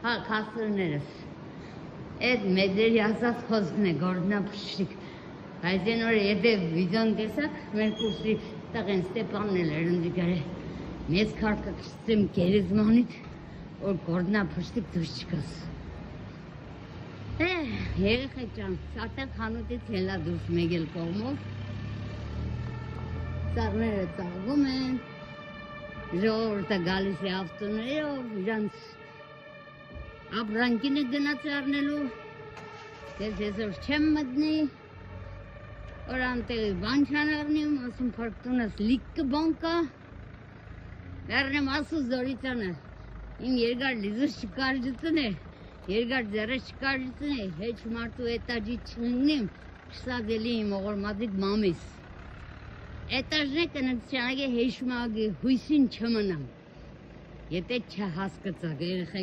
Հա, քասրներս։ Այդ մեծերի ասած խոսքն է, գործնապշիկ։ Բայց այն օրը եթե վիդեոն տեսակ, մեր կուրսի տղեն Ստեփանն էլ էր ընդ գարե։ Մեծ քարկը քստեմ գերեզմանից, որ գործնապշիկ դուրս չկաս։ Երեխեք ջան, սատեղ խանութից ելա դուրս մեկ էլ կողմով։ Ծառները ծաղվում են, ժողովուրդը գալիս է ավտոներով, իրանց ապրանքին է գնաց առնելու, ես այսօր չեմ մտնի, որ անտեղի բան չան առնիմ, ասում փորկտունս լիքը բան կա, վերնեմ ասու զորիցանը, իմ երկար լիզուս չկարժծն է, երկար ձերս չկարժծն է, հեչ մարդու էտաջի չննիմ, չսադելի իմ օղորմատիկ մամիս, էտաժն է կնկցյանագե հեշմագի հույսին չմնամ, եթե չհասկծակ երեխեք